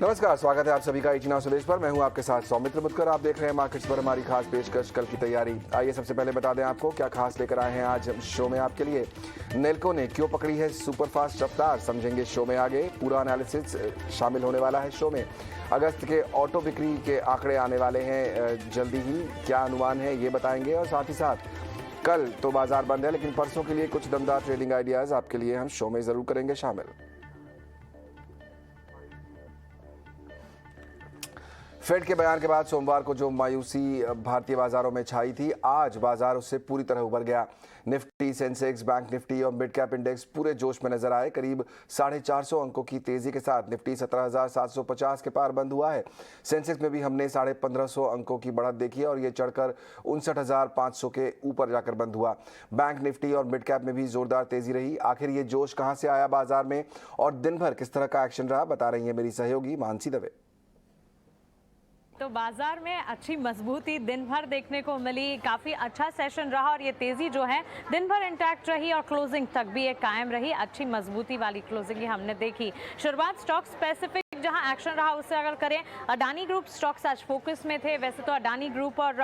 नमस्कार, स्वागत है आप सभी का इचना सुदेश पर। मैं हूं आपके साथ सौमित्र मुतकर। आप देख रहे हैं मार्केट्स पर हमारी खास पेशकश, कल की तैयारी। आइए सबसे पहले बता दें आपको क्या खास लेकर आए हैं आज शो में आपके लिए। नेल्को ने क्यों पकड़ी है सुपरफास्ट रफ्तार, समझेंगे शो में आगे। पूरा एनालिसिस शामिल होने वाला है शो में। अगस्त के ऑटो बिक्री के आंकड़े आने वाले हैं जल्दी ही, क्या अनुमान है ये बताएंगे। और साथ ही साथ कल तो बाजार बंद है, लेकिन परसों के लिए कुछ दमदार ट्रेडिंग आइडियाज आपके लिए हम शो में जरूर करेंगे शामिल। फेड के बयान के बाद सोमवार को जो मायूसी भारतीय बाजारों में छाई थी, आज बाजार उससे पूरी तरह उबर गया। निफ्टी, सेंसेक्स, बैंक निफ्टी और मिड कैप इंडेक्स पूरे जोश में नजर आए। करीब 450 अंकों की तेजी के साथ निफ्टी 17,750 के पार बंद हुआ है। सेंसेक्स में भी हमने 1550 अंकों की बढ़त देखी और ये चढ़कर 59,500 के ऊपर जाकर बंद हुआ। बैंक निफ्टी और मिड कैप में भी जोरदार तेजी रही। आखिर ये जोश कहां से आया बाजार में और दिन भर किस तरह का एक्शन रहा, बता रही है मेरी सहयोगी मानसी दवे। तो बाजार में अच्छी मजबूती दिन भर देखने को मिली, काफ़ी अच्छा सेशन रहा और ये तेज़ी जो है दिन भर इंटैक्ट रही और क्लोजिंग तक भी ये कायम रही। अच्छी मजबूती वाली क्लोजिंग ही हमने देखी। शुरुआत स्टॉक स्पेसिफिक जहां एक्शन रहा उससे अगर करें, अडानी ग्रुप स्टॉक्स आज फोकस में थे। वैसे तो अडानी ग्रुप और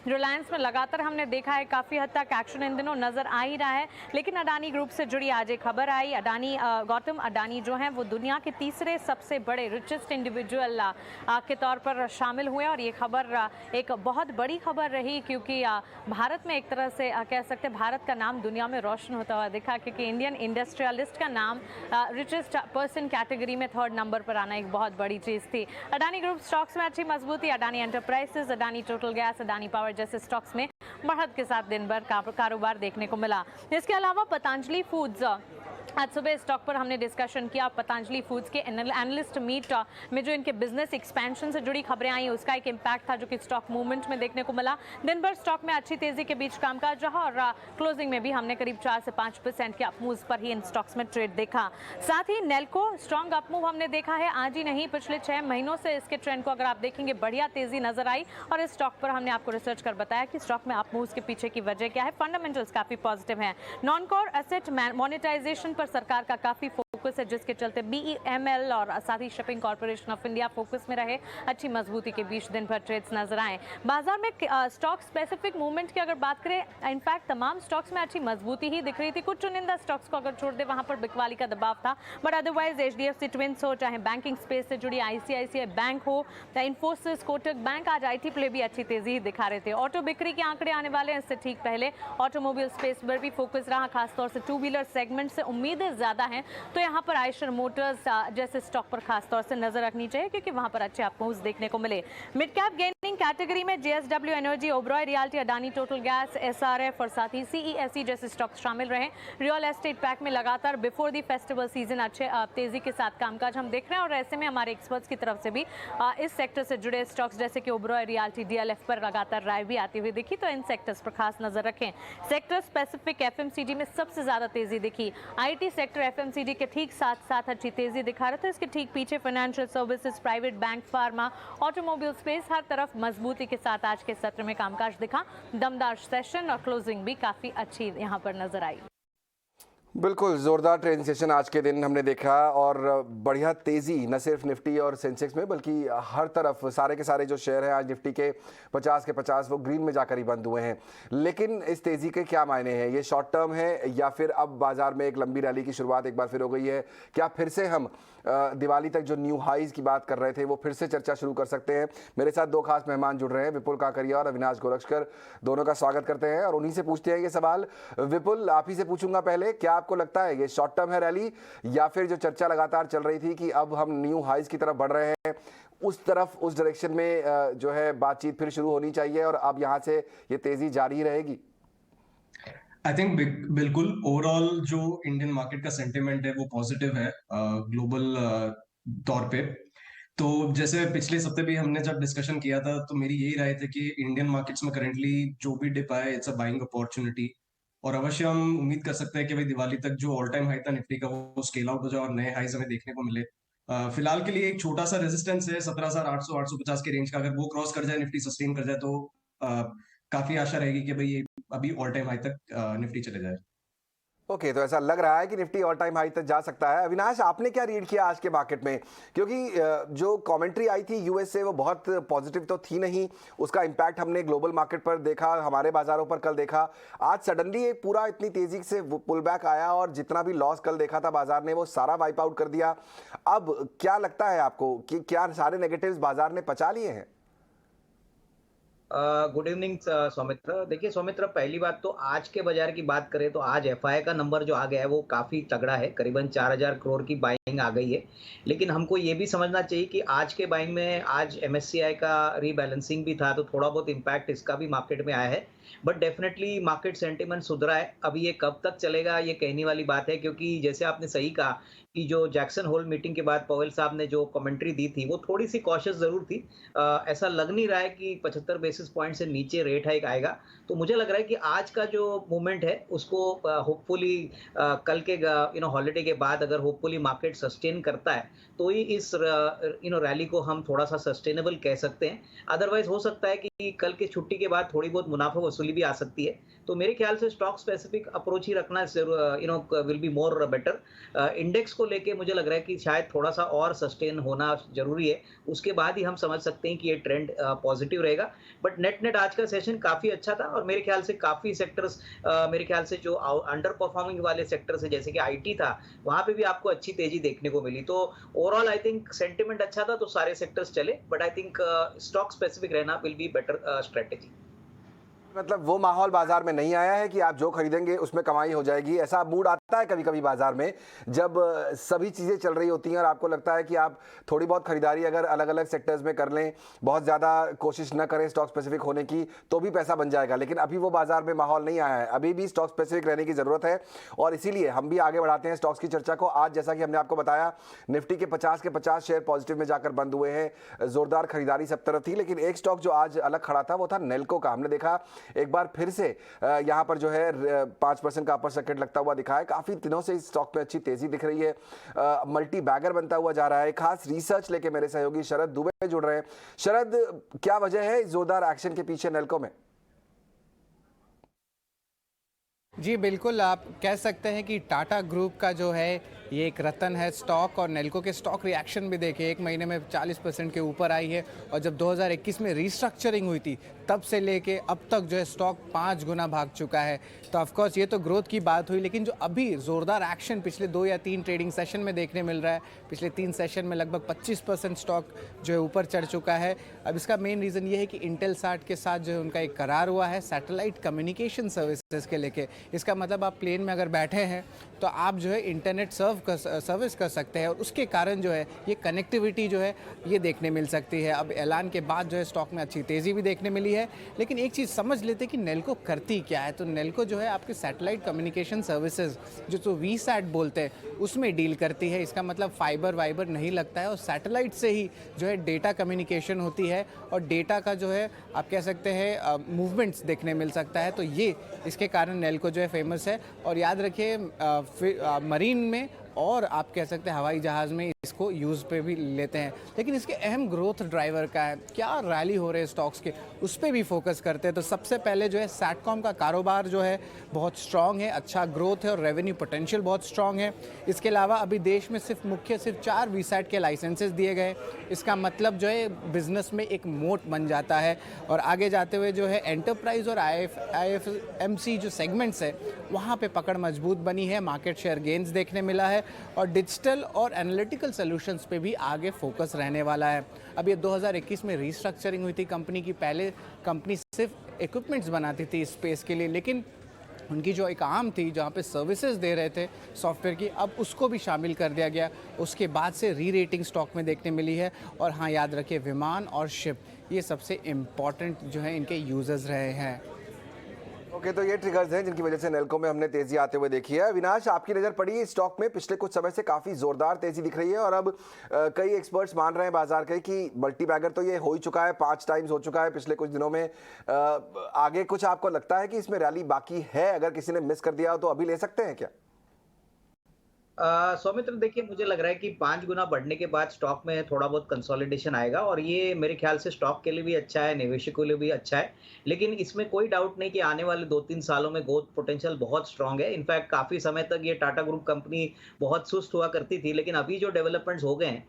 रिलायंस में लगातार हमने देखा है काफ़ी हद तक एक्शन इन दिनों नज़र आ ही रहा है, लेकिन अडानी ग्रुप से जुड़ी आज एक खबर आई। अडानी गौतम अडानी जो हैं वो दुनिया के तीसरे सबसे बड़े रिचेस्ट इंडिविजुअल के तौर पर शामिल हुए और ये खबर एक बहुत बड़ी खबर रही, क्योंकि भारत में एक तरह से कह सकते हैं भारत का नाम दुनिया में रोशन होता हुआ दिखा, क्योंकि इंडियन इंडस्ट्रियलिस्ट का नाम रिचेस्ट पर्सन कैटेगरी में 3rd नंबर पर आना एक बहुत बड़ी चीज़ थी। अडानी ग्रुप स्टॉक्स में अच्छी मजबूती, Adani enterprises, Adani total gas, Adani power जैसे स्टॉक्स में बढ़त के साथ दिन भर कारोबार देखने को मिला। इसके अलावा पतंजलि फूड्स, आज सुबह स्टॉक पर हमने डिस्कशन किया। पतंजलि फूड्स के एनालिस्ट मीट में जो इनके बिजनेस एक्सपेंशन से जुड़ी खबरें आई, उसका एक इम्पैक्ट था जो कि स्टॉक मूवमेंट में देखने को मिला। दिन भर स्टॉक में अच्छी तेजी के बीच कामकाज रहा और क्लोजिंग में भी हमने करीब 4 से 5% के अपमूव पर ही इन स्टॉक्स में ट्रेड देखा। साथ ही नेल्को स्ट्रॉन्ग अपमूव हमने देखा है, आज ही नहीं पिछले 6 महीनों से इसके ट्रेंड को अगर आप देखेंगे बढ़िया तेजी नजर आई और इस स्टॉक पर हमने आपको रिसर्च कर बताया कि स्टॉक में अपमूव के पीछे की वजह क्या है। फंडामेंटल्स काफी पॉजिटिव है। नॉन कोर एसेट मोनेटाइजेशन पर सरकार का काफी फोकस है, जिसके चलते BEML और साथ ही shipping corporation of India focus में रहे। अच्छी मजबूती के बीच दिन भर ट्रेड्स नजर आए। बाजार में स्टॉक स्पेसिफिक मूवमेंट की अगर बात करें, इनफैक्ट तमाम स्टॉक्स में अच्छी मजबूती ही दिख रही थी। कुछ चुनिंदा स्टॉक्स को अगर छोड़ दे वहां पर बिकवाली का दबाव था, बट अदरवाइज HDFC ट्विंस हो, चाहे बैंकिंग स्पेस से जुड़ी ICICI बैंक हो, इन्फोसिस, कोटक बैंक, आज IT प्ले भी अच्छी तेजी दिखा रहे थे। ऑटो बिक्री के आंकड़े आने वाले हैं, इससे ठीक पहले ऑटोमोबाइल स्पेस पर भी फोकस रहा, खासतौर से 2 व्हीलर सेगमेंट से उम्मीदें ज्यादा हैं, तो यहाँ पर आयशर मोटर्स जैसे स्टॉक पर खासतौर से नजर रखनी चाहिए, क्योंकि वहां पर अच्छे अपमूव्स देखने को मिले। मिड कैप गेनिंग कैटेगरी में JSW energy, Oberoi realty, Adani total gas, SRF और साथ ही CESE जैसे स्टॉक्स शामिल रहे। रियल एस्टेट पैक में लगातार बिफोर द फेस्टिवल सीजन अच्छे तेजी के साथ कामकाज हम देख रहे हैं और ऐसे में हमारे एक्सपर्ट्स की तरफ से भी इस सेक्टर से जुड़े स्टॉक्स जैसे कि ओबरॉय रियल्टी, DLF पर लगातार राय भी आती हुई दिखी, तो इन सेक्टर्स पर खास नजर रखें। सेक्टर स्पेसिफिक FMCG में सबसे ज्यादा तेजी दिखी। IT सेक्टर FMCG के ठीक साथ साथ अच्छी तेजी दिखा रहा था, इसके ठीक पीछे financial services, private bank, pharma, automobile space, हर तरफ मजबूती के साथ आज के सत्र में कामकाज दिखा। दमदार सेशन और क्लोजिंग भी काफी अच्छी यहां पर नजर आई। बिल्कुल जोरदार ट्रेडिंग सेशन आज के दिन हमने देखा और बढ़िया तेजी न सिर्फ निफ्टी और सेंसेक्स में बल्कि हर तरफ सारे के सारे जो शेयर हैं आज निफ्टी के 50 के 50 वो ग्रीन में जाकर ही बंद हुए हैं। लेकिन इस तेजी के क्या मायने हैं? ये शॉर्ट टर्म है या फिर अब बाजार में एक लंबी रैली की शुरुआत एक बार फिर हो गई है? क्या फिर से हम दिवाली तक जो न्यू हाईज की बात कर रहे थे वो फिर से चर्चा शुरू कर सकते हैं? मेरे साथ 2 खास मेहमान जुड़ रहे हैं, विपुल काकरिया और अविनाश गोरक्षकर। दोनों का स्वागत करते हैं और उन्हीं से पूछते हैं ये सवाल। विपुल, आप ही से पूछूंगा पहले, क्या आपको लगता है ये शॉर्ट टर्म है रैली या फिर जो चर्चा लगातार चल रही थी कि अब हम न्यू हाईज की तरफ बढ़ रहे हैं, उस तरफ उस डायरेक्शन में जो है बातचीत फिर शुरू होनी चाहिए और अब यहां से ये तेजी जारी रहेगी? आई थिंक बिल्कुल ओवरऑल जो इंडियन मार्केट का सेंटिमेंट है वो पॉजिटिव है ग्लोबल तौर पे। तो जैसे पिछले सप्ताह भी हमने जब डिस्कशन किया था तो मेरी यही राय थी कि इंडियन मार्केट्स में करेंटली जो भी डिप आए इट्स अ बाइंग अपॉर्चुनिटी और अवश्य हम उम्मीद कर सकते हैं कि भाई दिवाली तक जो ऑल टाइम हाई था निफ्टी का वो स्केल आउट हो जाए और नए हाईज हमें देखने को मिले। फिलहाल के लिए एक छोटा सा रेजिस्टेंस है 17,800 850 के रेंज का, अगर वो क्रॉस कर जाए निफ्टी सस्टेन कर जाए तो काफी आशा रहेगी कि भाई ये अभी ऑल टाइम हाई तक निफ्टी चले जाए। ओके, तो ऐसा लग रहा है कि निफ्टी ऑल टाइम हाई तक जा सकता है। अविनाश, आपने क्या रीड किया आज के मार्केट में? क्योंकि जो कमेंट्री आई थी यूएस से वो बहुत पॉजिटिव तो थी नहीं, उसका इम्पैक्ट हमने ग्लोबल मार्केट पर देखा, हमारे बाजारों पर कल देखा। आज सडनली एक पूरा इतनी तेजी से पुल बैक आया और जितना भी लॉस कल देखा था बाजार ने वो सारा वाइप आउट कर दिया। अब क्या लगता है आपको कि क्या सारे नेगेटिव्स बाजार ने पचा लिए हैं? Good evening Soumitra. देखिए सौमित्र, पहली बात तो आज के बाजार की बात करें तो आज एफआई का नंबर जो आ गया है वो काफी तगड़ा है, करीबन 4000 करोड़ की बाइंग आ गई है। लेकिन हमको ये भी समझना चाहिए कि आज के बाइंग में आज एमएससीआई का रीबैलेंसिंग भी था, तो थोड़ा बहुत इम्पैक्ट इसका भी मार्केट में आया है। बट डेफिनेटली मार्केट सेंटिमेंट सुधरा है। अभी ये कब तक चलेगा ये कहने वाली बात है, क्योंकि जैसे आपने सही कहा कि जो जैक्सन होल मीटिंग के बाद पवेल साहब ने जो कमेंट्री दी थी वो थोड़ी सी कॉशियस जरूर थी। ऐसा लग नहीं रहा है कि 75 बेसिस पॉइंट से नीचे रेट हाइक आएगा। तो मुझे लग रहा है कि आज का जो मूवमेंट है उसको होपफुली कल के हॉलीडे के बाद अगर होपफुली मार्केट सस्टेन करता है तो ही इस रैली को हम थोड़ा सा सस्टेनेबल कह सकते हैं। अदरवाइज हो सकता है कि कल की छुट्टी के बाद थोड़ी बहुत मुनाफा वसूली भी आ सकती है। तो मेरे ख्याल से स्टॉक स्पेसिफिक अप्रोच ही रखना will be more better. Index को लेके मुझे लग रहा है कि शायद थोड़ा सा और सस्टेन होना जरूरी है, उसके बाद ही हम समझ सकते हैं कि ये ट्रेंड पॉजिटिव रहेगा। बट नेट आज का सेशन काफी अच्छा था और मेरे ख्याल से काफी सेक्टर्स, मेरे ख्याल से जो अंडर परफॉर्मिंग वाले सेक्टर्स है जैसे कि आईटी था, वहां पे भी आपको अच्छी तेजी देखने को मिली। तो ओवरऑल आई थिंक सेंटिमेंट अच्छा था तो सारे सेक्टर्स चले, but I think stock specific रहना विल बी बेटर स्ट्रेटेजी। मतलब वो माहौल बाजार में नहीं आया है कि आप जो खरीदेंगे उसमें कमाई हो जाएगी। ऐसा मूड आता है कभी कभी बाजार में जब सभी चीज़ें चल रही होती हैं और आपको लगता है कि आप थोड़ी बहुत खरीदारी अगर अलग अलग सेक्टर्स में कर लें, बहुत ज़्यादा कोशिश न करें स्टॉक स्पेसिफिक होने की, तो भी पैसा बन जाएगा। लेकिन अभी वो बाजार में माहौल नहीं आया है, अभी भी स्टॉक स्पेसिफिक रहने की ज़रूरत है। और इसीलिए हम भी आगे बढ़ाते हैं स्टॉक्स की चर्चा को। आज जैसा कि हमने आपको बताया, निफ्टी के 50 शेयर पॉजिटिव में जाकर बंद हुए हैं। जोरदार खरीदारी सब तरफ थी, लेकिन एक स्टॉक जो आज अलग खड़ा था वो था नेल्को का। हमने देखा एक बार फिर से यहां पर जो है 5% का अपर सर्किट लगता हुआ दिखा है। काफी दिनों से इस स्टॉक में अच्छी तेजी दिख रही है, मल्टी बैगर बनता हुआ जा रहा है। खास रिसर्च लेके मेरे सहयोगी शरद दुबे जुड़ रहे हैं। शरद, क्या वजह है इस जोरदार एक्शन के पीछे नेल्को में? जी बिल्कुल, आप कह सकते हैं कि टाटा ग्रुप का जो है ये एक रतन है स्टॉक। और नेल्को के स्टॉक रिएक्शन भी देखिए, एक महीने में 40% के ऊपर आई है। और जब 2021 में रीस्ट्रक्चरिंग हुई थी तब से लेके अब तक जो है स्टॉक 5 गुना भाग चुका है। तो ऑफकोर्स ये तो ग्रोथ की बात हुई, लेकिन जो अभी ज़ोरदार एक्शन पिछले 2 या 3 ट्रेडिंग सेशन में देखने मिल रहा है, पिछले 3 सेशन में लगभग 25% स्टॉक जो है ऊपर चढ़ चुका है। अब इसका मेन रीज़न ये है कि इंटेलसाट के साथ जो है उनका एक करार हुआ है सैटेलाइट कम्युनिकेशन सर्विसेज के लेके। इसका मतलब आप प्लेन में अगर बैठे हैं तो आप जो है इंटरनेट सर्विस कर सकते हैं, और उसके कारण जो है ये कनेक्टिविटी जो है ये देखने मिल सकती है। अब ऐलान के बाद जो है स्टॉक में अच्छी तेज़ी भी देखने मिली है। लेकिन एक चीज़ समझ लेते कि नेल्को करती क्या है। तो नेल्को जो है आपके सैटेलाइट कम्युनिकेशन सर्विसेज जो वीसैट बोलते हैं उसमें डील करती है। इसका मतलब फाइबर वाइबर नहीं लगता है और सैटेलाइट से ही जो है डेटा कम्युनिकेशन होती है और डेटा का जो है आप कह सकते हैं मूवमेंट्स देखने मिल सकता है। तो ये इसके कारण नेल्को जो है फेमस है। और याद रखिए मरीन में और आप कह सकते हैं हवाई जहाज़ में इसको यूज़ पे भी लेते हैं। लेकिन इसके अहम ग्रोथ ड्राइवर का है, क्या रैली हो रहे हैं स्टॉक्स के, उस पर भी फोकस करते हैं। तो सबसे पहले जो है सैटकॉम का कारोबार जो है बहुत स्ट्रॉन्ग है, अच्छा ग्रोथ है और रेवेन्यू पोटेंशियल बहुत स्ट्रॉन्ग है। इसके अलावा अभी देश में सिर्फ 4 वीसैट के लाइसेंसेस दिए गए। इसका मतलब जो है बिजनेस में एक मोट बन जाता है। और आगे जाते हुए जो है एंटरप्राइज और IFMC जो सेगमेंट्स है वहाँ पे पकड़ मजबूत बनी है, मार्केट शेयर गेन्स देखने मिला है। और डिजिटल और एनालिटिकल सॉल्यूशंस पे भी आगे फोकस रहने वाला है। अब ये 2021 में रीस्ट्रक्चरिंग हुई थी कंपनी की। पहले कंपनी सिर्फ इक्विपमेंट्स बनाती थी स्पेस के लिए, लेकिन उनकी जो एक आर्म थी जहाँ पे सर्विसेज दे रहे थे सॉफ्टवेयर की, अब उसको भी शामिल कर दिया गया। उसके बाद से री रेटिंग स्टॉक में देखने मिली है। और हाँ, याद रखिए विमान और शिप ये सबसे इम्पॉर्टेंट जो है इनके यूजर्स रहे हैं। ओके, तो ये ट्रिगर्स हैं जिनकी वजह से नेल्को में हमने तेजी आते हुए देखी है। अविनाश, आपकी नज़र पड़ी है स्टॉक में पिछले कुछ समय से काफ़ी ज़ोरदार तेजी दिख रही है और अब कई एक्सपर्ट्स मान रहे हैं बाजार के कि मल्टी बैगर तो ये हो ही चुका है, 5 टाइम्स हो चुका है पिछले कुछ दिनों में। आगे कुछ आपको लगता है कि इसमें रैली बाकी है? अगर किसी ने मिस कर दिया हो तो अभी ले सकते हैं क्या? सौमित्र देखिए मुझे लग रहा है कि 5 गुना बढ़ने के बाद स्टॉक में थोड़ा बहुत कंसोलिडेशन आएगा और ये मेरे ख्याल से स्टॉक के लिए भी अच्छा है, निवेशकों के लिए भी अच्छा है। लेकिन इसमें कोई डाउट नहीं कि आने वाले 2-3 सालों में ग्रोथ पोटेंशियल बहुत स्ट्रॉन्ग है। इनफैक्ट काफ़ी समय तक ये टाटा ग्रुप कंपनी बहुत सुस्त हुआ करती थी, लेकिन अभी जो डेवलपमेंट्स हो गए हैं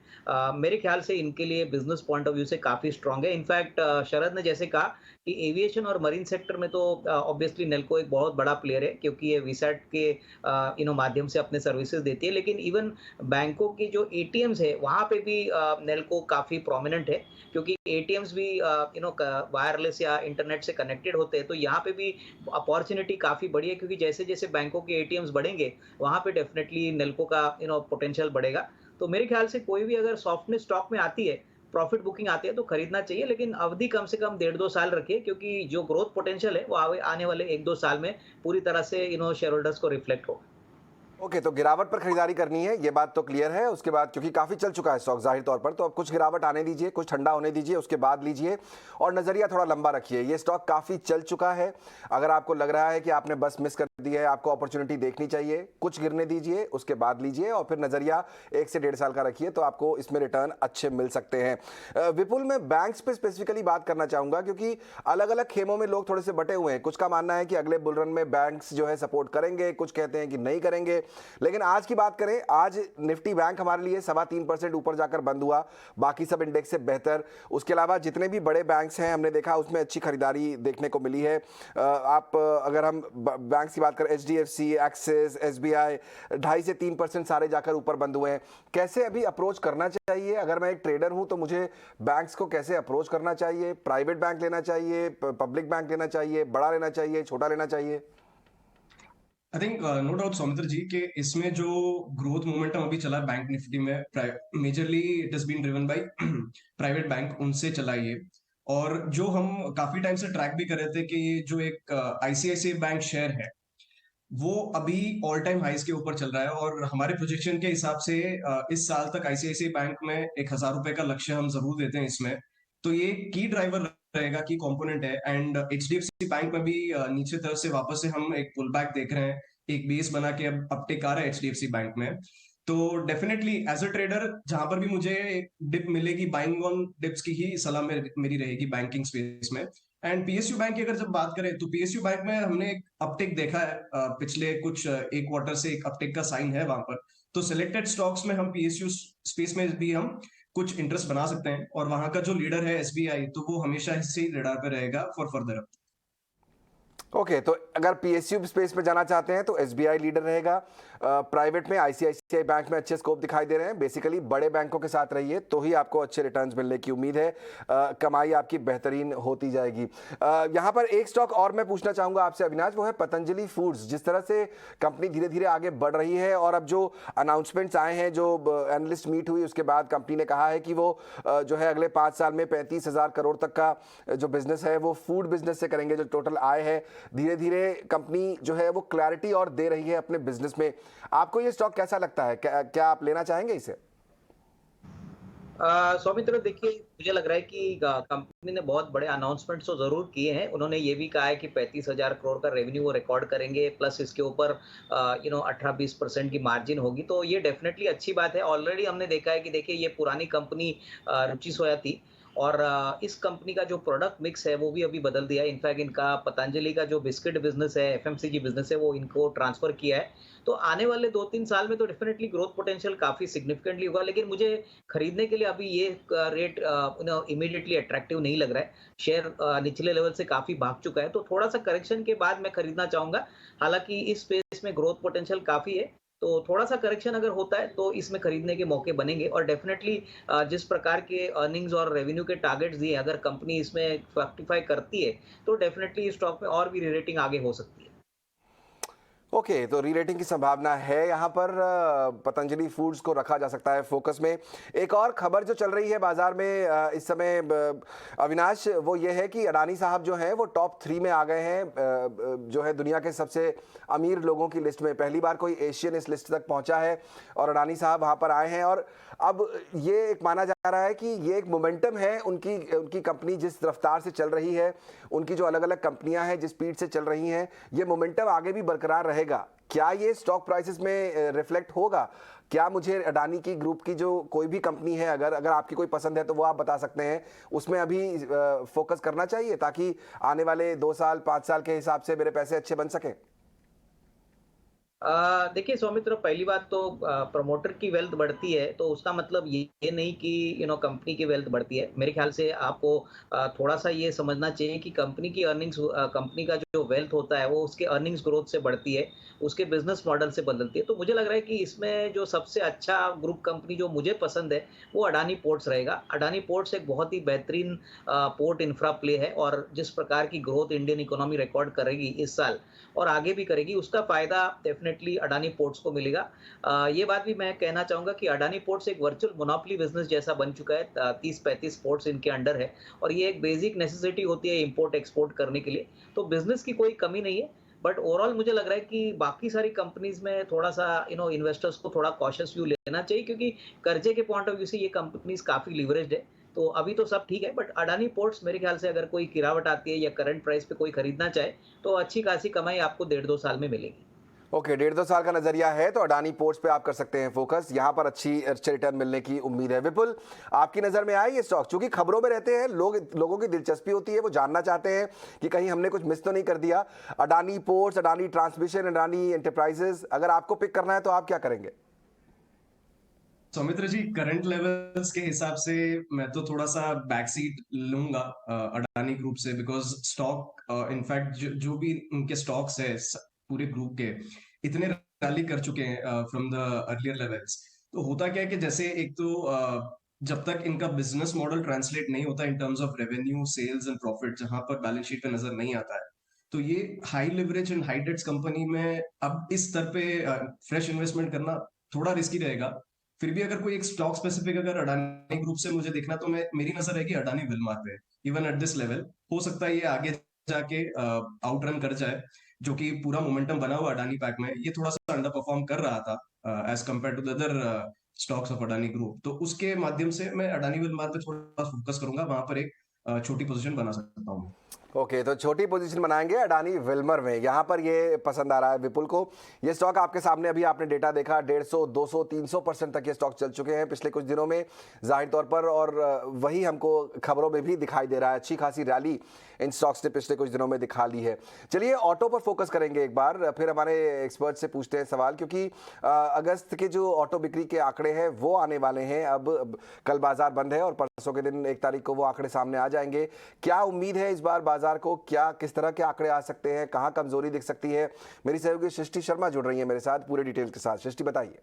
मेरे ख्याल से इनके लिए बिज़नेस पॉइंट ऑफ व्यू से काफ़ी स्ट्रॉन्ग है। इनफैक्ट शरद ने जैसे कहा कि एविएशन और मरीन सेक्टर में तो ऑब्वियसली नेल्को एक बहुत बड़ा प्लेयर है क्योंकि ये वीसैट के माध्यम से अपने सर्विसेज देती है। लेकिन इवन बैंकों की जो एटीएम्स है वहाँ पे भी नेल्को काफ़ी प्रोमिनेंट है क्योंकि एटीएम्स भी वायरलेस या इंटरनेट से कनेक्टेड होते हैं, तो यहाँ पे भी अपॉर्चुनिटी काफ़ी बड़ी है क्योंकि जैसे-जैसे बैंकों के एटीएम्स बढ़ेंगे, वहाँ पे डेफिनेटली नेल्को का पोटेंशियल बढ़ेगा। तो मेरे ख्याल से कोई भी अगर सॉफ्टनेस स्टॉक में आती है, प्रॉफिट बुकिंग आती है तो खरीदना चाहिए, लेकिन अवधि कम से कम 1.5-2 साल रखिए क्योंकि जो ग्रोथ पोटेंशियल है वो आने वाले 1-2 साल में पूरी तरह से शेयर होल्डर्स को रिफ्लेक्ट होगा। ओके, तो गिरावट पर खरीदारी करनी है, ये बात तो क्लियर है। उसके बाद क्योंकि काफ़ी चल चुका है स्टॉक जाहिर तौर पर, तो अब कुछ गिरावट आने दीजिए, कुछ ठंडा होने दीजिए, उसके बाद लीजिए और नज़रिया थोड़ा लंबा रखिए। ये स्टॉक काफ़ी चल चुका है। अगर आपको लग रहा है कि आपने बस मिस कर दी है, आपको अपॉर्चुनिटी देखनी चाहिए, कुछ गिरने दीजिए, उसके बाद लीजिए और फिर नज़रिया 1 से 1.5 साल का रखिए, तो आपको इसमें रिटर्न अच्छे मिल सकते हैं। विपुल, मैं बैंक्स पे स्पेसिफिकली बात करना चाहूँगा क्योंकि अलग अलग खेमों में लोग थोड़े से बटे हुए हैं। कुछ का मानना है कि अगले बुल रन में बैंक्स जो है सपोर्ट करेंगे, कुछ कहते हैं कि नहीं करेंगे। लेकिन आज की बात करें, आज निफ्टी बैंक हमारे लिए 3.25% ऊपर जाकर बंद हुआ, बाकी सब इंडेक्स से बेहतर। उसके अलावा जितने भी बड़े बैंक्स हैं हमने देखा उसमें अच्छी खरीदारी देखने को मिली है। आप अगर हम बैंक्स की बात करें, HDFC, एक्सिस, SBI 2.5 से 3% सारे जाकर ऊपर बंद हुए हैं। कैसे अभी अप्रोच करना चाहिए? अगर मैं एक ट्रेडर हूं तो मुझे बैंक्स को कैसे अप्रोच करना चाहिए? प्राइवेट बैंक लेना चाहिए, पब्लिक बैंक लेना चाहिए, बड़ा लेना चाहिए, छोटा लेना चाहिए? I think no doubt Saumitra ji के इसमें जो ग्रोथ मोमेंटम अभी चला है बैंक निफ्टी में, majorly it has been driven by private bank, उनसे चला ये। और जो हम काफी टाइम से ट्रैक भी कर रहे थे कि जो एक आईसीआईसीआई बैंक शेयर है वो अभी ऑल टाइम हाइज के ऊपर चल रहा है और हमारे प्रोजेक्शन के हिसाब से इस साल तक आईसीआईसीआई बैंक में 1,000 रुपए का लक्ष्य हम जरूर देते हैं इसमें। तो ये की ड्राइवर रहेगा, की कंपोनेंट है। एंड एचडीएफसी बैंक में भी नीचे तरफ से वापस से हम एक पुल बैक देख रहे हैं, एक बेस बना के अब अपटेक आ रहा है एचडीएफसी बैंक में। तो डेफिनेटली एज अ ट्रेडर जहां पर भी मुझे डिप मिलेगी, बाइंग ऑन डिप्स की ही सलाह मेरी रहेगी बैंकिंग स्पेस में। एंड पीएसयू बैंक की अगर जब बात करें तो पीएसयू बैंक में हमने एक अपटेक देखा है, पिछले कुछ एक क्वार्टर से एक अपटेक का साइन है वहां पर। तो सिलेक्टेड स्टॉक्स में हम पीएसयू स्पेस में भी हम कुछ इंटरेस्ट बना सकते हैं और वहां का जो लीडर है एसबीआई, तो वो हमेशा इससे रडार पे रहेगा फॉर फर्दर। ओके, तो अगर पीएसयू स्पेस में जाना चाहते हैं तो एसबीआई लीडर रहेगा। प्राइवेट में आईसीआईसीआई बैंक में अच्छे स्कोप दिखाई दे रहे हैं। बेसिकली बड़े बैंकों के साथ रहिए तो ही आपको अच्छे रिटर्न्स मिलने की उम्मीद है, कमाई आपकी बेहतरीन होती जाएगी। यहाँ पर एक स्टॉक और मैं पूछना चाहूँगा आपसे अविनाश, वो है पतंजलि फूड्स। जिस तरह से कंपनी धीरे धीरे आगे बढ़ रही है और अब जो अनाउंसमेंट्स आए हैं, जो एनालिस्ट मीट हुई उसके बाद कंपनी ने कहा है कि वो जो है अगले 5 साल में 35,000 करोड़ तक का जो बिजनेस है वो फूड बिजनेस से करेंगे। जो टोटल आय है धीरे धीरे कंपनी जो है वो क्लैरिटी और दे रही है अपने बिजनेस में। आपको ये स्टॉक कैसा लगता है? क्या आप लेना चाहेंगे इसे? सौमित्र देखिए मुझे लग रहा है कि कंपनी ने बहुत बड़े अनाउंसमेंट्स तो जरूर किए हैं। उन्होंने ये भी कहा है कि 35,000 करोड़ का रेवेन्यू वो रिकॉर्ड करेंगे, प्लस इसके ऊपर 18-20% की मार्जिन होगी। तो ये डेफिनेटली अच्छी बात है। ऑलरेडी हमने देखा है कि देखिए ये पुरानी कंपनी रुचि सोया थी और इस कंपनी का जो प्रोडक्ट मिक्स है वो भी अभी बदल दिया है। इनफैक्ट इनका पतंजलि का जो बिस्किट बिजनेस है, एफएमसीजी बिजनेस है, वो इनको ट्रांसफर किया है। तो आने वाले 2-3 साल में तो डेफिनेटली ग्रोथ पोटेंशियल काफी सिग्निफिकेंटली होगा, लेकिन मुझे खरीदने के लिए अभी ये रेट इमीडिएटली अट्रैक्टिव नहीं लग रहा है। शेयर निचले लेवल से काफी भाग चुका है, तो थोड़ा सा करेक्शन के बाद मैं खरीदना चाहूंगा। हालांकि इस स्पेस में ग्रोथ पोटेंशियल काफी है, तो थोड़ा सा करेक्शन अगर होता है तो इसमें खरीदने के मौके बनेंगे। और डेफिनेटली जिस प्रकार के अर्निंग्स और रेवेन्यू के टारगेट्स दिए, अगर कंपनी इसमें फ्रक्टिफाई करती है तो डेफिनेटली स्टॉक में और भी रेटिंग आगे हो सकती है। ओके, तो रीरेटिंग की संभावना है यहाँ पर। पतंजलि फूड्स को रखा जा सकता है फोकस में। एक और खबर जो चल रही है बाजार में इस समय अविनाश, वो ये है कि अडानी साहब जो हैं वो टॉप 3 में आ गए हैं, जो है दुनिया के सबसे अमीर लोगों की लिस्ट में। पहली बार कोई एशियन इस लिस्ट तक पहुंचा है और अडानी साहब वहाँ पर आए हैं। और अब ये एक माना जा रहा है कि ये एक मोमेंटम है, उनकी कंपनी जिस रफ्तार से चल रही है, उनकी जो अलग अलग कंपनियां हैं जिस स्पीड से चल रही हैं, ये मोमेंटम आगे भी बरकरार रहेगा। क्या ये स्टॉक प्राइसेस में रिफ्लेक्ट होगा? क्या मुझे अडानी की ग्रुप की जो कोई भी कंपनी है, अगर आपकी कोई पसंद है तो वो आप बता सकते हैं, उसमें अभी फोकस करना चाहिए ताकि आने वाले 2 साल 5 साल के हिसाब से मेरे पैसे अच्छे बन सकें? देखिए सौमित्र, पहली बात तो प्रमोटर की वेल्थ बढ़ती है तो उसका मतलब ये नहीं कि कंपनी की वेल्थ बढ़ती है। मेरे ख्याल से आपको थोड़ा सा ये समझना चाहिए कि कंपनी की अर्निंग्स, कंपनी का जो वेल्थ होता है वो उसके अर्निंग्स ग्रोथ से बढ़ती है, उसके बिजनेस मॉडल से बदलती है। तो मुझे लग रहा है कि इसमें जो सबसे अच्छा ग्रुप कंपनी जो मुझे पसंद है वो अडानी पोर्ट्स रहेगा। अडानी पोर्ट्स एक बहुत ही बेहतरीन पोर्ट इंफ्रा प्ले है और जिस प्रकार की ग्रोथ इंडियन इकोनॉमी रिकॉर्ड करेगी इस साल और आगे भी करेगी, उसका फायदा डेफिनेटली अडानी पोर्ट्स को मिलेगा। ये बात भी मैं कहना चाहूंगा कि अडानी पोर्ट्स एक वर्चुअल मोनोपोली बिजनेस जैसा बन चुका है। 30-35 पोर्ट्स इनके अंडर है और ये एक बेसिक नेसेसिटी होती है इंपोर्ट एक्सपोर्ट करने के लिए। तो बिजनेस की कोई कमी नहीं है, बट ओवरऑल मुझे लग रहा है कि बाकी सारी कंपनीज में थोड़ा सा इन्वेस्टर्स को थोड़ा कॉशियस व्यू लेना चाहिए, क्योंकि कर्जे के पॉइंट ऑफ व्यू से ये कंपनीज काफी लिवरेज्ड है। तो अभी तो सब ठीक है, बट अडानी पोर्ट्स मेरे ख्याल से अगर कोई गिरावट आती है या करंट प्राइस पे कोई खरीदना चाहे तो अच्छी खासी कमाई आपको 1.5-2 साल में मिलेगी। ओके, 1.5-2 साल का नजरिया है तो अडानी पोर्ट्स पे आप कर सकते हैं फोकस, यहाँ पर अच्छे रिटर्न मिलने की उम्मीद है। विपुल, आपकी नजर में आए ये स्टॉक? चूंकि खबरों में रहते हैं लोगों की दिलचस्पी होती है, वो जानना चाहते हैं कि कहीं हमने कुछ मिस तो नहीं कर दिया। Adani ports, Adani transmission, Adani enterprises, अगर आपको पिक करना है तो आप क्या करेंगे? सौमित्र जी, करंट लेवल्स के हिसाब से मैं तो थोड़ा सा बैक सीट लूंगा अडानी ग्रुप से, बिकॉज स्टॉक इनफैक्ट जो भी उनके स्टॉक्स है पूरे ग्रुप के इतने रैली कर चुके हैं फ्रॉम द अर्लियर लेवल्स। तो होता क्या है कि जैसे एक तो जब तक इनका बिजनेस मॉडल ट्रांसलेट नहीं होता in terms of revenue, sales and profit, जहां पर बैलेंस शीट पे नजर नहीं आता है, तो ये high leverage and high debts company में अब इस स्तर पे फ्रेश इन्वेस्टमेंट करना थोड़ा रिस्की रहेगा। फिर भी अगर कोई एक स्टॉक स्पेसिफिक अगर अडानी ग्रुप से मुझे देखना, तो मेरी नजर है कि अडानी विल्मार पे, इवन एट दिस लेवल हो सकता है ये आगे जाके आउट रन कर जाए, जो कि पूरा मोमेंटम बना हुआ अडानी पैक में ये थोड़ा सा अंडर परफॉर्म कर रहा था as compared to the other stocks of Adani group. तो उसके माध्यम से मैं अडानी विल्मार पे थोड़ा फोकस करूंगा, वहां पर एक छोटी पोजीशन बना सकता हूँ। ओके, तो छोटी पोजीशन बनाएंगे अडानी विल्मर में, यहाँ पर ये पसंद आ रहा है विपुल को। ये स्टॉक आपके सामने अभी आपने डेटा देखा, 150, 200, 300% तक ये स्टॉक चल चुके हैं पिछले कुछ दिनों में जाहिर तौर पर, और वही हमको खबरों में भी दिखाई दे रहा है। अच्छी खासी रैली इन स्टॉक्स ने पिछले कुछ दिनों में दिखा ली है। चलिए ऑटो पर फोकस करेंगे एक बार, फिर हमारे एक्सपर्ट से पूछते हैं सवाल, क्योंकि अगस्त के जो ऑटो बिक्री के आंकड़े हैं वो आने वाले हैं। अब कल बाजार बंद है और परसों के दिन 1 तारीख को वो आंकड़े सामने आ जाएंगे। क्या उम्मीद है इस बार बाजार को? क्या किस तरह के आंकड़े आ सकते हैं? कहां कमजोरी दिख सकती है? मेरी सहयोगी सृष्टि शर्मा जुड़ रही है मेरे साथ पूरे डिटेल के साथ। सृष्टि, बताइए।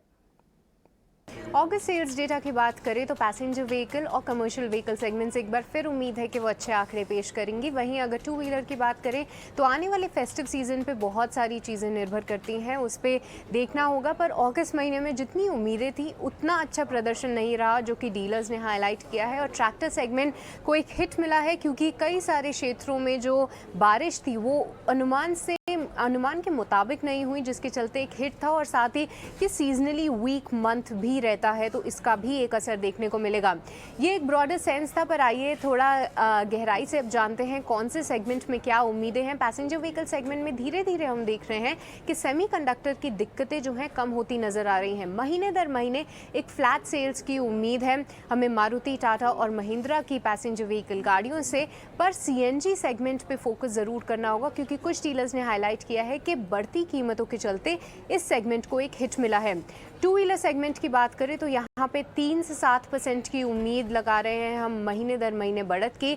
अगस्त सेल्स डेटा की बात करें तो पैसेंजर व्हीकल और कमर्शियल व्हीकल सेगमेंट्स एक बार फिर उम्मीद है कि वो अच्छे आंकड़े पेश करेंगी। वहीं अगर टू व्हीलर की बात करें तो आने वाले फेस्टिव सीजन पे बहुत सारी चीज़ें निर्भर करती हैं, उस पर देखना होगा। पर अगस्त महीने में जितनी उम्मीदें थी उतना अच्छा प्रदर्शन नहीं रहा, जो कि डीलर्स ने हाईलाइट किया है। और ट्रैक्टर सेगमेंट को एक हिट मिला है, क्योंकि कई सारे क्षेत्रों में जो बारिश थी वो अनुमान के मुताबिक नहीं हुई, जिसके चलते एक हिट था। और साथ ही ये सीजनली वीक मंथ भी रहता है, तो इसका भी एक असर देखने को मिलेगा। ये एक ब्रॉडर सेंस था, पर आइए थोड़ा गहराई से अब जानते हैं कौन से सेगमेंट में क्या उम्मीदें हैं। पैसेंजर व्हीकल सेगमेंट में धीरे धीरे हम देख रहे हैं कि सेमीकंडक्टर की दिक्कतें जो हैं कम होती नजर आ रही हैं। महीने दर महीने एक फ्लैट सेल्स की उम्मीद है हमें मारुति, टाटा और महिंद्रा की पैसेंजर व्हीकल गाड़ियों से। पर सीएनजी सेगमेंट पे फोकस ज़रूर करना होगा, क्योंकि कुछ डीलर्स ने हाईलाइट किया है कि बढ़ती कीमतों के चलते इस सेगमेंट को एक हिट मिला है। टू व्हीलर सेगमेंट की बात करें तो यहाँ पे 3 से 7% की उम्मीद लगा रहे हैं हम महीने दर महीने बढ़त की,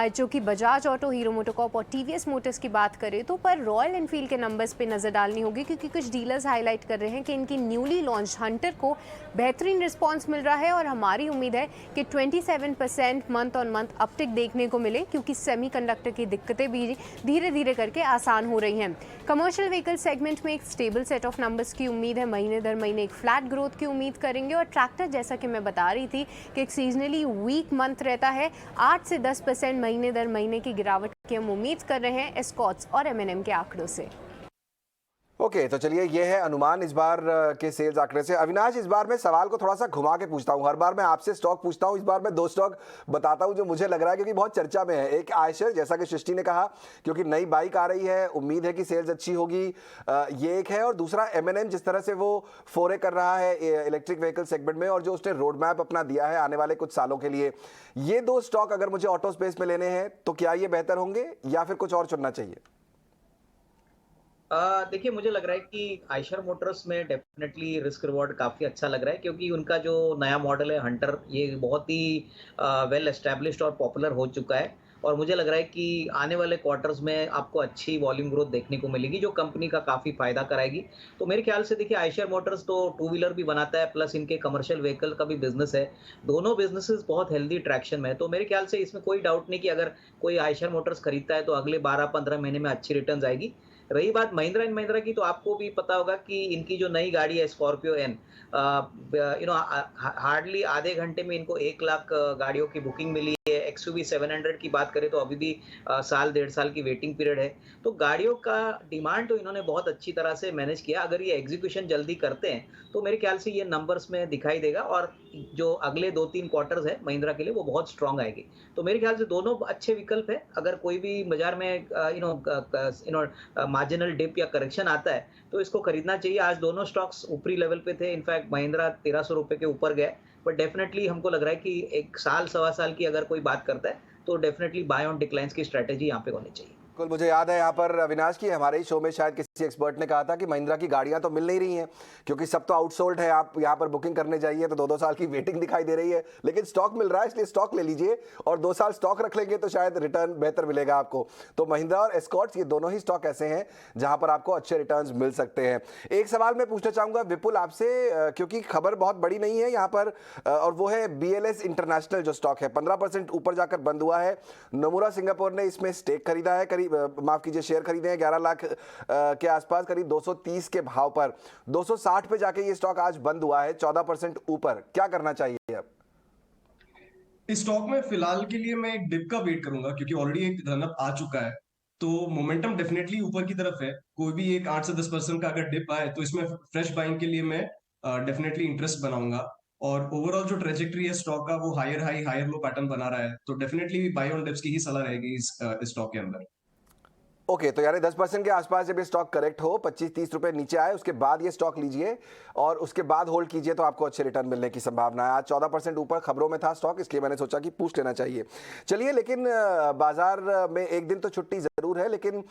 जो कि बजाज ऑटो, हीरो मोटोकॉर्प और टीवीएस मोटर्स की बात करें तो। पर रॉयल एनफील्ड के नंबर्स पे नज़र डालनी होगी, क्योंकि कुछ डीलर्स हाईलाइट कर रहे हैं कि इनकी न्यूली लॉन्च हंटर को बेहतरीन रिस्पॉन्स मिल रहा है। और हमारी उम्मीद है कि 27% मंथ ऑन मंथ अपटिक देखने को मिले, क्योंकि सेमीकंडक्टर की दिक्कतें भी धीरे धीरे करके आसान हो रही हैं। कमर्शियल व्हीकल सेगमेंट में एक स्टेबल सेट ऑफ नंबर्स की उम्मीद है, महीने दर महीने एक फ्लैट ग्रोथ की उम्मीद करेंगे। और ट्रैक्टर, जैसा कि मैं बता रही थी कि एक सीजनली वीक मंथ रहता है, 8 से 10% महीने दर महीने की गिरावट की हम उम्मीद कर रहे हैं एस्कॉर्ट्स और एमएनएम के आंकड़ों से। ओके, तो चलिए ये है अनुमान इस बार के सेल्स आंकड़े से। अविनाश, इस बार मैं सवाल को थोड़ा सा घुमा के पूछता हूँ। हर बार मैं आपसे स्टॉक पूछता हूँ, इस बार मैं 2 स्टॉक बताता हूँ जो मुझे लग रहा है क्योंकि बहुत चर्चा में है। एक आयशर, जैसा कि सृष्टि ने कहा, क्योंकि नई बाइक आ रही है, उम्मीद है कि सेल्स अच्छी होगी, ये एक है। और दूसरा M&M, जिस तरह से वो फोरे कर रहा है इलेक्ट्रिक व्हीकल सेगमेंट में और जो उसने रोड मैप अपना दिया है आने वाले कुछ सालों के लिए, ये 2 स्टॉक अगर मुझे ऑटो स्पेस में लेने हैं तो क्या ये बेहतर होंगे या फिर कुछ और चुनना चाहिए? देखिए, मुझे लग रहा है कि आयशर मोटर्स में डेफिनेटली रिस्क रिवॉर्ड काफ़ी अच्छा लग रहा है, क्योंकि उनका जो नया मॉडल है हंटर, ये बहुत ही वेल एस्टैब्लिश्ड और पॉपुलर हो चुका है। और मुझे लग रहा है कि आने वाले क्वार्टर्स में आपको अच्छी वॉल्यूम ग्रोथ देखने को मिलेगी, जो कंपनी का काफ़ी फ़ायदा कराएगी। तो मेरे ख्याल से देखिए, आयशर मोटर्स तो टू व्हीलर भी बनाता है, प्लस इनके कमर्शियल व्हीकल का भी बिजनेस है। दोनों बिजनेसेस बहुत हेल्दी ट्रैक्शन में है। तो मेरे ख्याल से इसमें कोई डाउट नहीं कि अगर कोई आयशर मोटर्स खरीदता है तो अगले 12-15 महीने में अच्छी रिटर्न्स आएगी। रही बात महिंद्रा एंड महिंद्रा की, तो आपको भी पता होगा कि इनकी जो नई गाड़ी है स्कॉर्पियो एन, हार्डली आधे घंटे में इनको 1 लाख गाड़ियों की बुकिंग मिली है। XUV 700 की बात करें तो अभी भी साल 1.5 साल की वेटिंग पीरियड है। तो गाड़ियों का डिमांड तो इन्होंने बहुत अच्छी तरह से मैनेज किया। अगर ये एग्जीक्यूशन जल्दी करते हैं तो मेरे ख्याल से ये नंबर्स में दिखाई देगा, और जो अगले 2-3 क्वार्टर्स है महिंद्रा के लिए वो बहुत स्ट्रांग आएगी। तो मेरे ख्याल से दोनों अच्छे विकल्प है। अगर कोई भी बाजार में मार्जिनल डिप या करेक्शन आता है तो इसको खरीदना चाहिए। आज दोनों स्टॉक्स ऊपरी लेवल पे थे, इनफैक्ट महिंद्रा 1300 रुपए के ऊपर गए। बट डेफिनेटली हमको लग रहा है कि 1 साल सवा साल की अगर कोई बात करता है तो डेफिनेटली बाय ऑन डिक्लाइंस की स्ट्रेटेजी यहाँ पे होनी चाहिए। बिल्कुल, मुझे याद है यहाँ पर अविनाश की हमारे ही शो में शायद किसी एक्सपर्ट ने कहा था कि महिंद्रा की गाड़ियाँ तो मिल नहीं रही हैं क्योंकि सब तो आउटसोल्ड है। आप यहाँ पर बुकिंग करने जाइए तो 2-2 साल की वेटिंग दिखाई दे रही है, लेकिन स्टॉक मिल रहा है, इसलिए स्टॉक ले लीजिए और 2 साल स्टॉक रख लेंगे तो शायद रिटर्न बेहतर मिलेगा आपको। तो महिंद्रा और एस्कॉर्ट्स, ये दोनों ही स्टॉक ऐसे हैं जहाँ पर आपको अच्छे रिटर्न मिल सकते हैं। एक सवाल मैं पूछना चाहूँगा विपुल आपसे, क्योंकि खबर बहुत बड़ी नहीं है यहाँ पर, और वो है BLS इंटरनेशनल जो स्टॉक है 15% ऊपर जाकर बंद हुआ है। नोमुरा सिंगापुर ने इसमें स्टेक खरीदा है, करीब माफ कीजिए शेयर खरीदे हैं 11 लाख के आसपास, करीब 230 के भाव पर। 260 पे जाके ये स्टॉक आज बंद हुआ है 14% ऊपर। क्या करना चाहिए अब? इस स्टॉक में फिलहाल के लिए मैं एक डिप का वेट करूंगा, क्योंकि ऑलरेडी एक रन अप आ चुका है। तो मोमेंटम डेफिनेटली ऊपर की तरफ है। कोई भी एक 8 से 10% का अगर डिप आए तो इसमें फ्रेश बाइंग के लिए मैं डेफिनेटली इंटरेस्ट बनाऊंगा। और ओवरऑल जो ट्रेजेक्टरी है स्टॉक का, वो higher high higher low pattern बना रहा है। तो डेफिनेटली बाय ऑन डिप्स की ही सलाह रहेगी इस स्टॉक के अंदर। ओके, तो यानी 10% के आसपास जब ये स्टॉक करेक्ट हो, 25-30 रुपए नीचे आए, उसके बाद ये स्टॉक लीजिए और उसके बाद होल्ड कीजिए तो आपको अच्छे रिटर्न मिलने की संभावना है। आज 14% ऊपर खबरों में था स्टॉक, इसलिए मैंने सोचा कि पूछ लेना चाहिए। चलिए, लेकिन बाजार में एक दिन तो छुट्टी जरूर है, लेकिन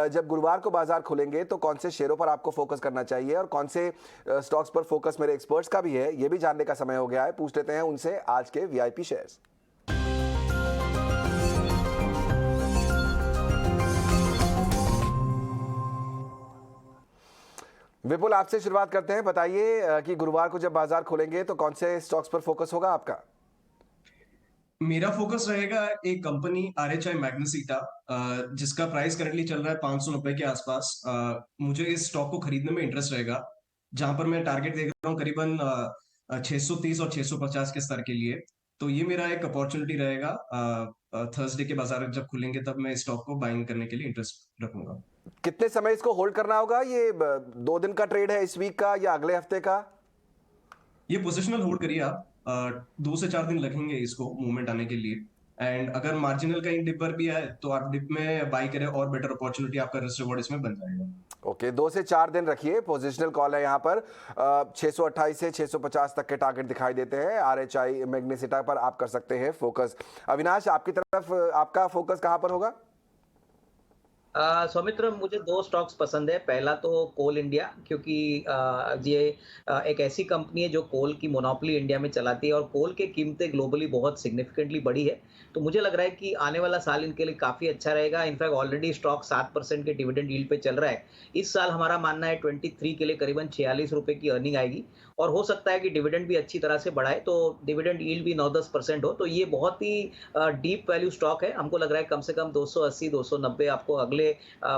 जब गुरुवार को बाजार खुलेंगे तो कौन से शेयरों पर आपको फोकस करना चाहिए और कौन से स्टॉक्स पर फोकस मेरे एक्सपर्ट्स का भी है, ये भी जानने का समय हो गया है। पूछ लेते हैं उनसे आज के VIP शेयर्स। विपुल, आपसे शुरुआत करते हैं। बताइए कि गुरुवार को जब बाजार खोलेंगे तो कौन से स्टॉक्स पर फोकस होगा आपका? मेरा फोकस रहेगा एक कंपनी RHI मैग्नेसिटा, जिसका प्राइस करंटली चल रहा है 500 रुपए के आसपास। मुझे इस स्टॉक को खरीदने में इंटरेस्ट रहेगा, जहां पर मैं टारगेट देख रहा हूँ करीबन 630 और 650 के स्तर के लिए। तो ये मेरा एक अपॉर्चुनिटी रहेगा। थर्सडे के बाजार जब खुलेंगे तब मैं इस स्टॉक को बाइंग करने के लिए इंटरेस्ट रखूंगा। कितने समय इसको होल्ड करना होगा? ये 2 दिन का ट्रेड है, इस वीक का या अगले हफ्ते का? ये पोजिशनल होल्ड करिए आप। 2 से 4 दिन लगेंगे इसको मूवमेंट आने के लिए। एंड अगर मार्जिनल कहीं डिप पर भी आए तो आप डिप में बाई करें और बेटर अपॉर्चुनिटी आपका रिस्क रिवॉर्ड इसमें बन जाएगा। ओके, 2 से 4 दिन रखिए। पोजिशनल कॉल है यहाँ पर। 628 से 650 तक के टारगेट दिखाई देते हैं। RHI मैग्नेसिटा पर आप कर सकते हैं फोकस। अविनाश, आपकी तरफ आपका फोकस कहाँ पर होगा? सौमित्र, मुझे 2 स्टॉक्स पसंद है। पहला तो कोल इंडिया, क्योंकि ये एक ऐसी कंपनी है जो कोल की मोनोपोली इंडिया में चलाती है और कोल की कीमतें ग्लोबली बहुत सिग्निफिकेंटली बढ़ी है। तो मुझे लग रहा है कि आने वाला साल इनके लिए काफ़ी अच्छा रहेगा। इनफैक्ट ऑलरेडी स्टॉक 7% के डिविडेंड यील्ड पे चल रहा है। इस साल हमारा मानना है 23 के लिए करीबन 46 रुपए की अर्निंग आएगी और हो सकता है कि डिविडेंड भी अच्छी तरह से बढ़ाए, तो डिविडेंड यील्ड भी 9-10% हो। तो ये बहुत ही डीप वैल्यू स्टॉक है। हमको लग रहा है कम से कम 280-290 आपको अगले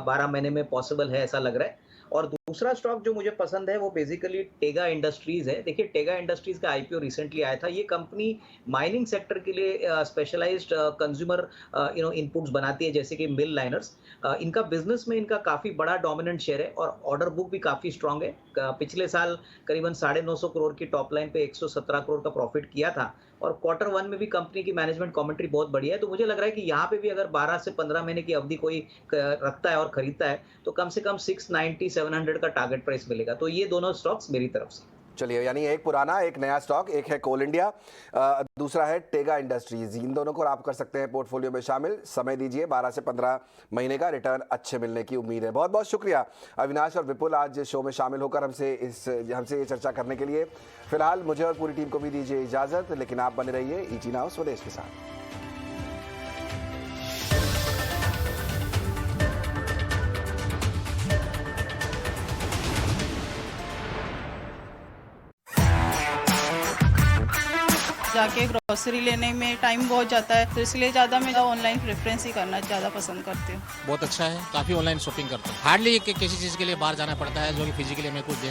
12 महीने में पॉसिबल है, ऐसा लग रहा है। और दूसरा स्टॉक जो मुझे पसंद है वो बेसिकली टेगा इंडस्ट्रीज है। देखिए टेगा इंडस्ट्रीज का आईपीओ रिसेंटली आया था। ये कंपनी माइनिंग सेक्टर के लिए स्पेशलाइज्ड कंज्यूमर इनपुट्स बनाती है, जैसे कि मिल लाइनर्स। इनका बिजनेस में इनका काफी बड़ा डोमिनेंट शेयर है और ऑर्डर बुक भी काफी स्ट्रांग है। पिछले साल करीबन 950 करोड़ की टॉप लाइन पे 117 करोड़ का प्रॉफिट किया था और क्वार्टर 1 में भी कंपनी की मैनेजमेंट कमेंट्री बहुत बढ़िया है। तो मुझे लग रहा है कि यहाँ पे भी अगर 12 से 15 महीने की अवधि कोई रखता है और खरीदता है तो कम से कम 690 700 का टारगेट प्राइस मिलेगा। तो ये दोनों स्टॉक्स मेरी तरफ से। चलिए, यानी एक पुराना एक नया स्टॉक, एक है कोल इंडिया, दूसरा है टेगा इंडस्ट्रीज। इन दोनों को आप कर सकते हैं पोर्टफोलियो में शामिल। समय दीजिए, 12 से 15 महीने का रिटर्न अच्छे मिलने की उम्मीद है। बहुत बहुत शुक्रिया अविनाश और विपुल आज शो में शामिल होकर हमसे ये चर्चा करने के लिए। फिलहाल मुझे और पूरी टीम को भी दीजिए इजाजत, लेकिन आप बने रहिए ईटी नाउ स्वदेश के साथ। जाके ग्रोसरी लेने में टाइम बहुत जाता है, तो इसलिए ज़्यादा मैं ऑनलाइन प्रेफरेंस ही करना ज़्यादा पसंद करती हूँ। बहुत अच्छा है, काफ़ी ऑनलाइन शॉपिंग करता हूँ। हार्डली किसी चीज़ के लिए बाहर जाना पड़ता है, जो कि फिजिकली हमें कुछ